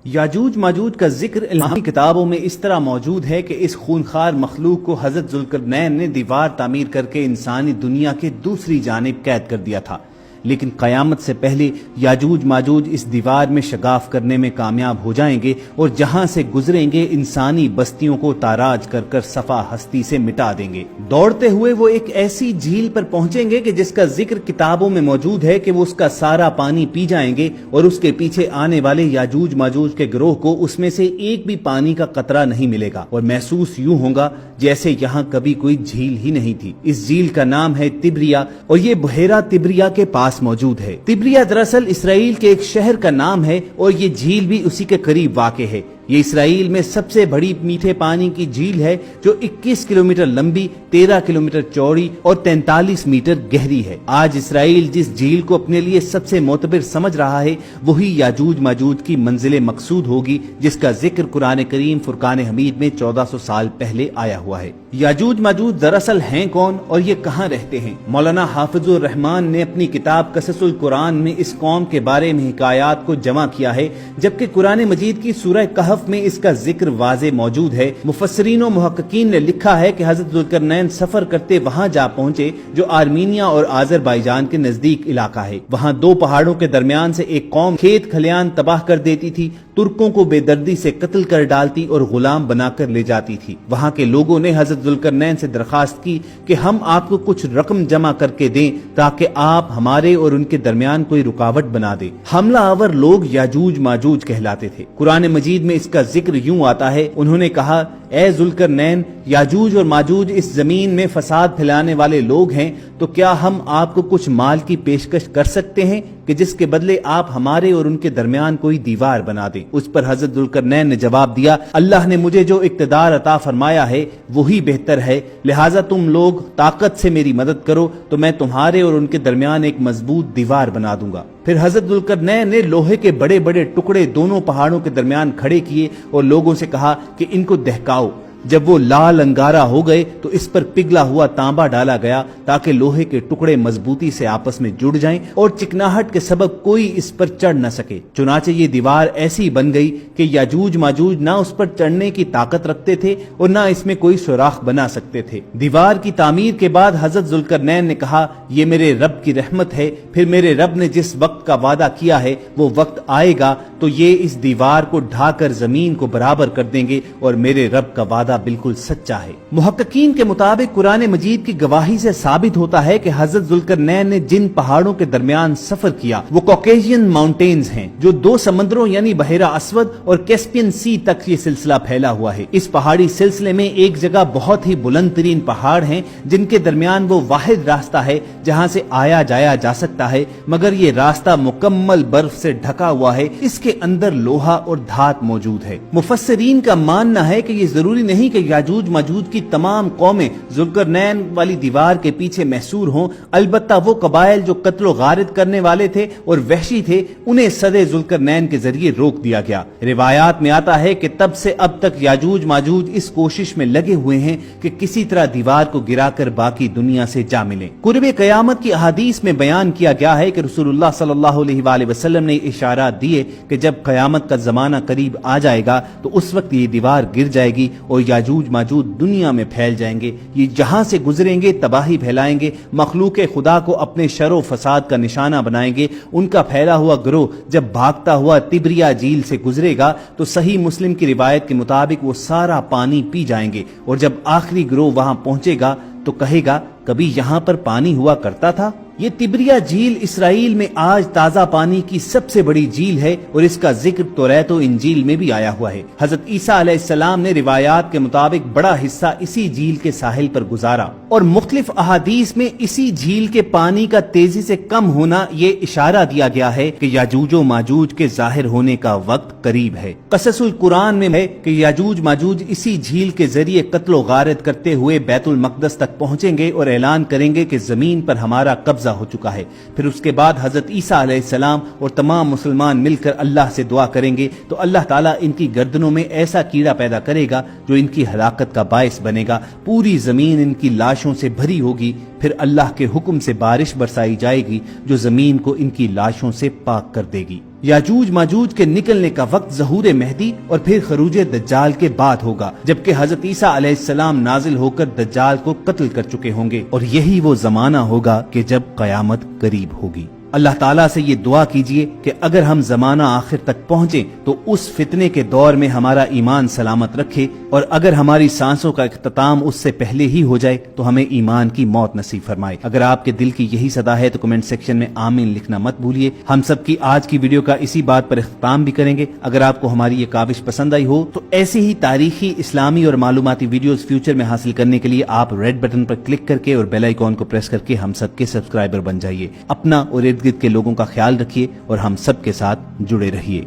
یاجوج ماجوج کا ذکر علمی کتابوں میں اس طرح موجود ہے کہ اس خونخوار مخلوق کو حضرت ذوالقرنین نے دیوار تعمیر کر کے انسانی دنیا کے دوسری جانب قید کر دیا تھا، لیکن قیامت سے پہلے یاجوج ماجوج اس دیوار میں شگاف کرنے میں کامیاب ہو جائیں گے اور جہاں سے گزریں گے انسانی بستیوں کو تاراج کر کر صفا ہستی سے مٹا دیں گے۔ دوڑتے ہوئے وہ ایک ایسی جھیل پر پہنچیں گے کہ جس کا ذکر کتابوں میں موجود ہے کہ وہ اس کا سارا پانی پی جائیں گے اور اس کے پیچھے آنے والے یاجوج ماجوج کے گروہ کو اس میں سے ایک بھی پانی کا قطرہ نہیں ملے گا، اور محسوس یوں ہوگا جیسے یہاں کبھی کوئی جھیل ہی نہیں تھی۔ اس جھیل کا نام ہے تبریا، اور یہ بحیرہ تبریا کے پاس موجود ہے۔ تبریا دراصل اسرائیل کے ایک شہر کا نام ہے، اور یہ جھیل بھی اسی کے قریب واقع ہے۔ یہ اسرائیل میں سب سے بڑی میٹھے پانی کی جھیل ہے، جو 21 کلومیٹر لمبی، 13 کلومیٹر چوڑی اور 43 میٹر گہری ہے۔ آج اسرائیل جس جھیل کو اپنے لیے سب سے معتبر سمجھ رہا ہے، وہی یاجوج ماجوج کی منزل مقصود ہوگی، جس کا ذکر قرآن کریم فرقان حمید میں 1400 سال پہلے آیا ہوا ہے۔ یاجوج ماجوج دراصل ہیں کون اور یہ کہاں رہتے ہیں؟ مولانا حافظ الرحمان نے اپنی کتاب قصص القرآن میں اس قوم کے بارے میں حکایات کو جمع کیا ہے، جبکہ قرآن مجید کی سورہ کہف میں اس کا ذکر واضح موجود ہے۔ مفسرین و محققین نے لکھا ہے کہ حضرت ذوالقرنین سفر کرتے وہاں جا پہنچے جو آرمینیا اور آذربائیجان کے نزدیک علاقہ ہے۔ وہاں دو پہاڑوں کے درمیان سے ایک قوم کھیت کھلیان تباہ کر دیتی تھی، ترکوں کو بے دردی سے قتل کر ڈالتی اور غلام بنا کر لے جاتی تھی۔ وہاں کے لوگوں نے حضرت ذوالقرنین سے درخواست کی کہ ہم آپ کو کچھ رقم جمع کر کے دیں تاکہ آپ ہمارے اور ان کے درمیان کوئی رکاوٹ بنا دیں۔ حملہ آور لوگ یاجوج ماجوج کہلاتے تھے۔ قرآن مجید میں اس کا ذکر یوں آتا ہے، انہوں نے کہا، اے ذوالقرنین، یاجوج اور ماجوج اس زمین میں فساد پھیلانے والے لوگ ہیں، تو کیا ہم آپ کو کچھ مال کی پیشکش کر سکتے ہیں کہ جس کے بدلے آپ ہمارے اور ان کے درمیان کوئی دیوار بنا دیں؟ اس پر حضرت ذوالقرنین نے جواب دیا، اللہ نے مجھے جو اقتدار عطا فرمایا ہے وہی بہتر ہے، لہٰذا تم لوگ طاقت سے میری مدد کرو تو میں تمہارے اور ان کے درمیان ایک مضبوط دیوار بنا دوں گا۔ پھر حضرت ذوالقرنین نے لوہے کے بڑے بڑے ٹکڑے دونوں پہاڑوں کے درمیان کھڑے کیے اور لوگوں سے کہا کہ ان کو دہکاؤ۔ جب وہ لال انگارہ ہو گئے تو اس پر پگھلا ہوا تانبا ڈالا گیا تاکہ لوہے کے ٹکڑے مضبوطی سے آپس میں جڑ جائیں اور چکناہٹ کے سبب کوئی اس پر چڑھ نہ سکے۔ چنانچہ یہ دیوار ایسی بن گئی کہ یاجوج ماجوج نہ اس پر چڑھنے کی طاقت رکھتے تھے اور نہ اس میں کوئی سوراخ بنا سکتے تھے۔ دیوار کی تعمیر کے بعد حضرت ذوالقرنین نے کہا، یہ میرے رب کی رحمت ہے، پھر میرے رب نے جس وقت کا وعدہ کیا ہے وہ وقت آئے گا تو یہ اس دیوار کو ڈھا کر زمین کو برابر کر دیں گے، اور میرے رب کا وعدہ بالکل سچا ہے۔ محققین کے مطابق قرآن مجید کی گواہی سے ثابت ہوتا ہے کہ حضرت ذوالقرنین نے جن پہاڑوں کے درمیان سفر کیا وہ کوکیشین ماؤنٹینز ہیں، جو دو سمندروں یعنی بحیرہ اسود اور کیسپین سی تک یہ سلسلہ پھیلا ہوا ہے۔ اس پہاڑی سلسلے میں ایک جگہ بہت ہی بلند ترین پہاڑ ہیں جن کے درمیان وہ واحد راستہ ہے جہاں سے آیا جایا جا سکتا ہے، مگر یہ راستہ مکمل برف سے ڈھکا ہوا ہے، اس کے اندر لوہا اور دھات موجود ہے۔ مفسرین کا ماننا ہے کہ یہ ضروری نہیں کہ یاجوج ماجوج کی تمام قومیں ذوالقرنین والی دیوار کے پیچھے محصور ہوں، البتہ وہ قبائل جو قتل و غارت کرنے والے تھے اور وحشی تھے انہیں صد ذوالقرنین کے ذریعے روک دیا گیا۔ روایات میں آتا ہے کہ تب سے اب تک یاجوج ماجوج اس کوشش میں لگے ہوئے ہیں کہ کسی طرح دیوار کو گرا کر باقی دنیا سے جا ملیں۔ قرب قیامت کی احادیث میں بیان کیا گیا ہے کہ رسول اللہ صلی اللہ علیہ وآلہ وسلم نے اشارات دیے کہ جب قیامت کا زمانہ قریب آ جائے گا تو اس وقت یہ دیوار گر جائے گی اور یاجوج ماجوج دنیا میں پھیل جائیں گے، یہ جہاں سے گزریں گے تباہی پھیلائیں گے، مخلوق خدا کو اپنے شر و فساد کا نشانہ بنائیں گے۔ ان کا پھیلا ہوا گروہ جب بھاگتا ہوا تبریا جھیل سے گزرے گا تو صحیح مسلم کی روایت کے مطابق وہ سارا پانی پی جائیں گے، اور جب آخری گروہ وہاں پہنچے گا تو کہے گا، کبھی یہاں پر پانی ہوا کرتا تھا؟ یہ تبریا جھیل اسرائیل میں آج تازہ پانی کی سب سے بڑی جھیل ہے، اور اس کا ذکر توریت و انجیل میں بھی آیا ہوا ہے۔ حضرت عیسیٰ علیہ السلام نے روایات کے مطابق بڑا حصہ اسی جھیل کے ساحل پر گزارا، اور مختلف احادیث میں اسی جھیل کے پانی کا تیزی سے کم ہونا یہ اشارہ دیا گیا ہے کہ یاجوج و ماجوج کے ظاہر ہونے کا وقت قریب ہے۔ قصص القرآن میں ہے کہ یاجوج ماجوج اسی جھیل کے ذریعے قتل و غارت کرتے ہوئے بیت المقدس تک پہنچیں گے اور اعلان کریں گے کہ زمین پر ہمارا قبضہ ہو چکا ہے۔ پھر اس کے بعد حضرت عیسیٰ علیہ السلام اور تمام مسلمان مل کر اللہ سے دعا کریں گے تو اللہ تعالیٰ ان کی گردنوں میں ایسا کیڑا پیدا کرے گا جو ان کی ہلاکت کا باعث بنے گا، پوری زمین ان کی لاشوں سے بھری ہوگی، پھر اللہ کے حکم سے بارش برسائی جائے گی جو زمین کو ان کی لاشوں سے پاک کر دے گی۔ یاجوج ماجوج کے نکلنے کا وقت ظہور مہدی اور پھر خروج دجال کے بعد ہوگا، جبکہ حضرت عیسیٰ علیہ السلام نازل ہو کر دجال کو قتل کر چکے ہوں گے، اور یہی وہ زمانہ ہوگا کہ جب قیامت قریب ہوگی۔ اللہ تعالیٰ سے یہ دعا کیجئے کہ اگر ہم زمانہ آخر تک پہنچیں تو اس فتنے کے دور میں ہمارا ایمان سلامت رکھے، اور اگر ہماری سانسوں کا اختتام اس سے پہلے ہی ہو جائے تو ہمیں ایمان کی موت نصیب فرمائے۔ اگر آپ کے دل کی یہی صدا ہے تو کمنٹ سیکشن میں آمین لکھنا مت بھولیے۔ ہم سب کی آج کی ویڈیو کا اسی بات پر اختتام بھی کریں گے۔ اگر آپ کو ہماری یہ کاوش پسند آئی ہو تو ایسی ہی تاریخی، اسلامی اور معلوماتی ویڈیوز فیوچر میں حاصل کرنے کے لیے آپ ریڈ بٹن پر کلک کر کے اور بیل آئیکن کو پریس کر کے ہم سب کے سبسکرائبر بن جائیے۔ اپنا اور ارد گرد کے لوگوں کا خیال رکھیے اور ہم سب کے ساتھ جڑے رہیے۔